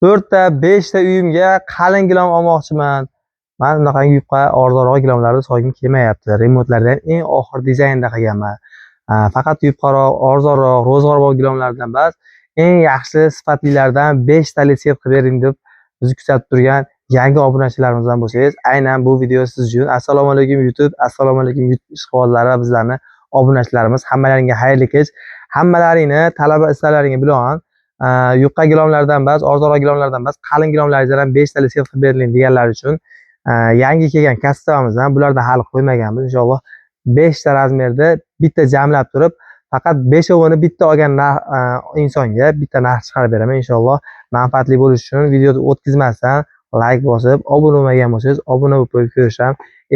4 ta 5 ta uyimga qalin gilam olmoqchiman. Men bunaqangi yupqa arzonroq gilamlarni sog'im kelmayapti. Remontlardan eng oxir dizaynda qilganman. Faqat yupqaroq, arzonroq, ro'zg'orbop gilamlardan emas, eng yaxshi sifatlilardan 5 talik set qilib bering deb bizni kuzatib turgan yangi obunachilarimizdan bo'lsangiz, aynan bu video siz uchun. Assalomu alaykum YouTube, assalomu alaykum YouTube ishqibozlari va bizlarni obunachilarimiz. Hammalaringga xayrli kech. Hammalaringni talaba istaklaringiz bilan yupqa gilamlardan emas, arzonroq gilamlardan emas, qalin gilamlardan 5 talik set qilib bering deganlar uchun yangi kelgan kastabimizdan bulardan hali qo'ymaganmiz. Inshaalloh 5 ta razmerda bitta jamlab turib, faqat 5ovini bitta olgan insonga bitta narx chiqarib beraman. Inshaalloh manfaatli bo'lishi uchun videoni o'tkazmasdan like bosib, obuna bo'lmagan bo'lsangiz, obuna bo'lib ko'rishni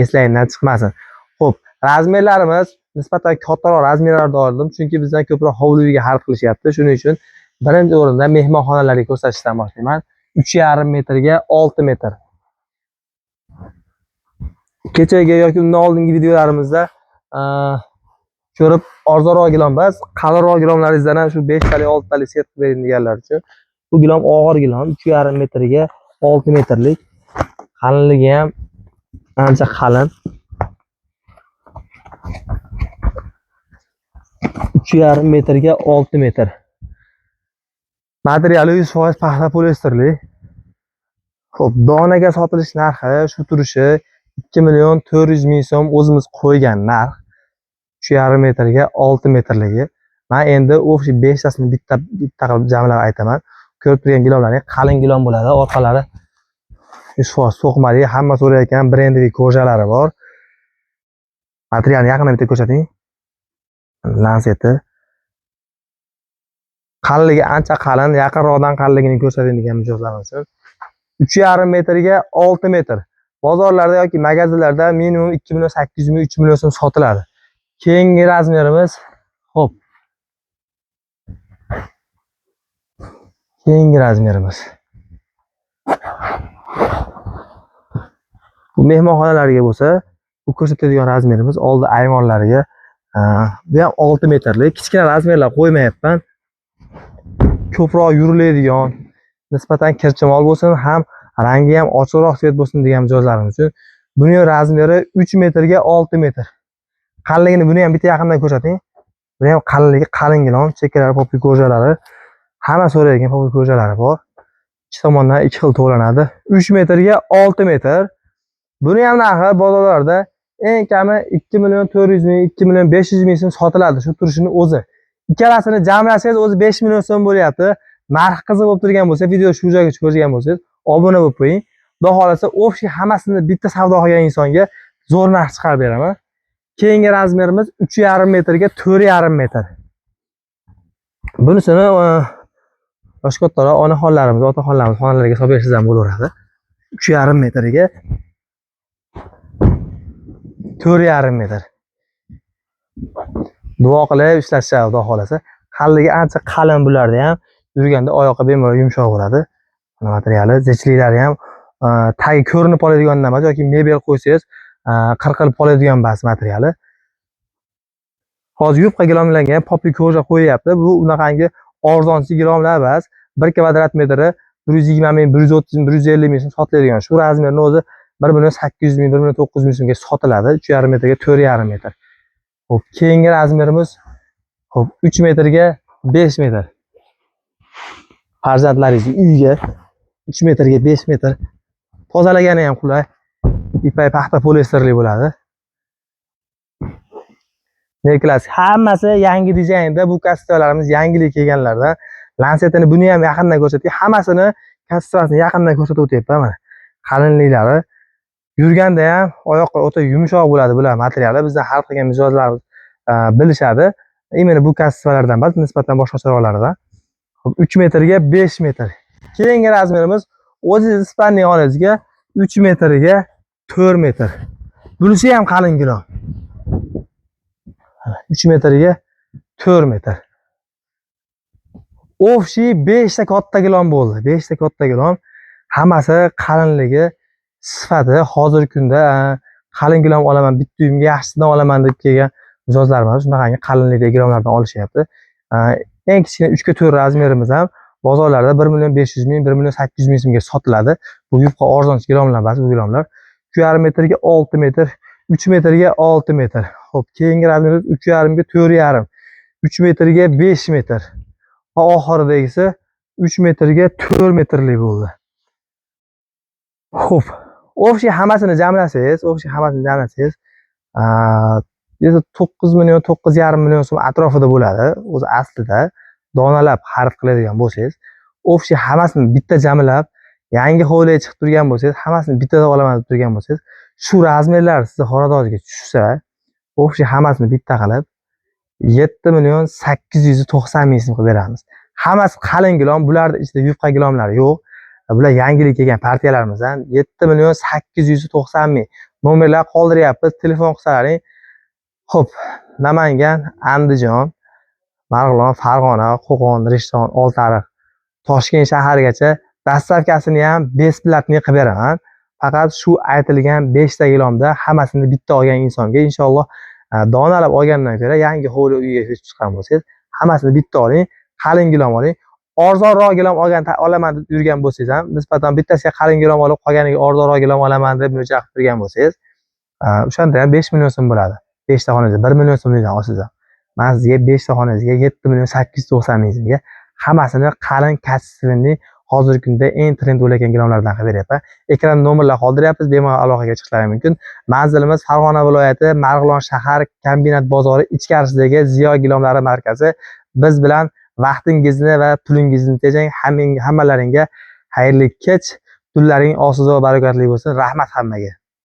eslangdan chiqmasin. Xo'p, razmerlarimiz nisbatan kattaroq razmerlarda oldim, chunki bizdan ko'proq hovli uyga xarid qilishyapti. Shuning uchun birinchi o'rinda mehmonxonalarga ko'rsatishdan boshlayman. 3,5 metrga 6 metr. Kechagi yoki undan oldingi videolarimizda ko'rib arzonroq gilam emas, qalinroq gilamlaringizdan ham shu 5 talik 6 talik set qilib bering deganlar uchun bu gilam og'ir gilam, 3,5 metrga 6 metrlik. Qalinligi ham ancha qalin. 3,5 metrga 6 metr. Materiali 100% paxta poliesterli. Xo'p, donaga sotilish narxi shu turishi 2,400,000 so'm o'zimiz qo'ygan narx. 3,5 metrga 6 metrligi. Men endi o'sha 5 tasini bitta qilib jamlab aytaman. Ko'rib turgan gilamlaring qalin gilam bo'ladi. Orqalari 100% so'qmali, hamma so'rayotgan brendli ko'jalari bor. Materialni yaqindan bitta ko'rsating. Lanseti. Qalinligi ancha qalin, yaqinroqdan qalinligini ko'rsating degan mijozlarimiz uchun. 3,5 metrga 6 metr. Bozorlarda yoki magazinlarda minimum 2,800,000, 3,000,000 so'm sotiladi. Keyingi razmerimiz, xo'p. Keyingi razmerimiz. Bu mehmonxonalarga bo'lsa, bu ko'rsatadigan razmerimiz oldi ayvonlariga. Bu ham 6 metrlik. Kichkina razmerlar qo'ymayapman. Ko'proq yuriladigan, nisbatan kirchimol bo'lsin, ham rangi ham ochiqroq svet bo'lsin degan mijozlarimiz uchun buning razmeri 3 metrga 6 metr. Qalinligini buni ham bitta yaqindan ko'rsating. Bu ham qalinligi qalin gilam, chekkalari, popi ko'jalari, hamma so'raydigan popi ko'jalari bor. Ikki tomondan 2 xil to'lanadi. 3 metrga 6 metr. Buni ham narxi bozorlarda eng kami 2,400,000, 2,500,000 so'm sotiladi shu turishini o'zi. Ikkalasini jamlasangiz o'zi 5,000,000 so'm bo'lyapti. Narx qiziq bo'lib turgan bo'lsa, video shu joyga ko'rgan bo'lsangiz, obuna bo'lib qo'ying. Xudo xolasa, o'sha hammasini bitta savdo qilgan insonga zo'r narx chiqarib beraman. Keyingi razmerimiz 3,5 metrga 4,5 metr. Bunisini yosh kattaroq onaxonlarimiz, otaxonlarimiz xonalariga solib bersangiz ham bo'laveradi. 3,5 metrga 4,5 metr. Duo qilib ishlatishadi xudo xolasa. Qalinligi ancha qalin bularda ham. Yurganda oyoqqa bemalol yumshoq bo'ladi. Materiali, zichliklari ham tagi ko'rinib qoladigandan emas yoki mebel qo'ysangiz qirqilib qoladigan emas materiali. Hozir yupqa gilamlarga popi ko'ja qo'yyapti. Bu unaqangi arzonchi gilamlar emas. 1 kvadrat metri 120,000, 130,000, 150,000 so'm sotiladigan shu razmerni o'zi 1,800,000, 1,900,000 so'mga sotiladi. 3,5 metrga 4,5 metr. Xo'p, keyingi razmerimiz 3 metrga 5 metr. Farzandlaringiz uyga 3 metrga 5 metr. Tozalagani ham qulay. Ipay paxta poliesterli bo'ladi. Neklas hammasi yangi dizaynda. Bu kastalarimiz yangilik kelganlardan. Lansetini buni ham yaqindan ko'rsating. Hammasini kastasini yaqindan ko'rsatib o'tyapman mana. Qalinliklari yurganda ham oyoqqa o'ta yumshoq bo'ladi bular materiali. Bizdan xarid qilgan mijozlarimiz bilishadi. Mana bu kastalardan emas, nisbatan boshqa chiroqlardan. 3 metrga 5 metr. Keyingi razmerimiz o'zingiz ispanning olingizga 3 metrga 4 metr. Bunisi ham qalin gilam. 3 metrga 4 metr. O'xshi 5 ta katta gilam bo'ldi. 5 ta katta gilam. Hammasi qalinligi, sifati hozirgi kunda qalin gilam olaman, bitta uyimga yaxshisidan olaman deb kelgan mijozlarimiz shunaqangi qalinlikdagi gilamlardan olishyapti. Eng kichkina 3 ga 4 razmerimiz ham bozorlarda 1.500.000, 1.800.000 so'mga sotiladi. Bu yupqa arzon gilamlar emas, bu gilamlar 2,5 metrga 6 metr, 3 metrga 6 metr. Xo'p, keyingi razmerimiz 3,5 ga 4,5, 3 metrga 5 metr. Va oxiridagisi 3 metrga 4 metrlik bo'ldi. Xo'p, общий hammasini jamlasangiz, 9 million, 9,5 million so'm atrofida bo'ladi. O'zi aslida donalab xarid qiladigan bo'lsangiz, общий hammasini bitta jamlab, yangi hovliga chiqib turgan bo'lsangiz, hammasini bittada olaman deb turgan bo'lsangiz, shu razmerlar sizni xonadoningizga tushsa, общий hammasini bitta qilib 7.890.000 so'm qilib beramiz. Hammasi qalin gilam, bularda ichida yupqa gilamlar yo'q. Bular yangilik kelgan partiyalarimizdan 7.890.000 nomerlar qoldiryapmiz. Telefon qilsalaring. Xo'p, Namangan, Andijon, Marg'ilon, Farg'ona, Qo'qon, Rishton, Oltiariq, Toshkent shaharigacha dastavkasini ham besplatniy qilib beraman. Faqat shu aytilgan 5 ta gilamda hammasini bitta olgan insonga inshaalloh donalab olgandan ko'ra yangi hovli uyga ko'chib chiqqan bo'lsangiz, hammasini bitta oling, qalin gilam oling. Arzonroq gilam olaman deb yurgan bo'lsangiz ham, nisbatan bittasiga qalin gilam olib, qolganiga arzonroq gilam olaman deb mo'ljal qilib turgan bo'lsangiz, o'shanda ham 5 million so'm bo'ladi. 5 ta xonangizga 1 million so'mdan olsangiz ham. Men sizga 5 ta xonangizga 7.890.000 so'mga hammasini qalin kачественный hozirgi kunda eng trend bo'layotgan gilamlardan qilib beryapman. Ekranda nomerlar qoldiryapmiz, bemalol aloqaga chiqishlaring mumkin. Manzilimiz Farg'ona viloyati Marg'ilon shahar kombinat bozori ichkarisidagi Ziyo gilamlari markazi. Biz bilan vaqtingizni va pulingizni tejang. Hammalaringga xayrli kech, tunlaring osuda va barakatli bo'lsin. Rahmat hammaga.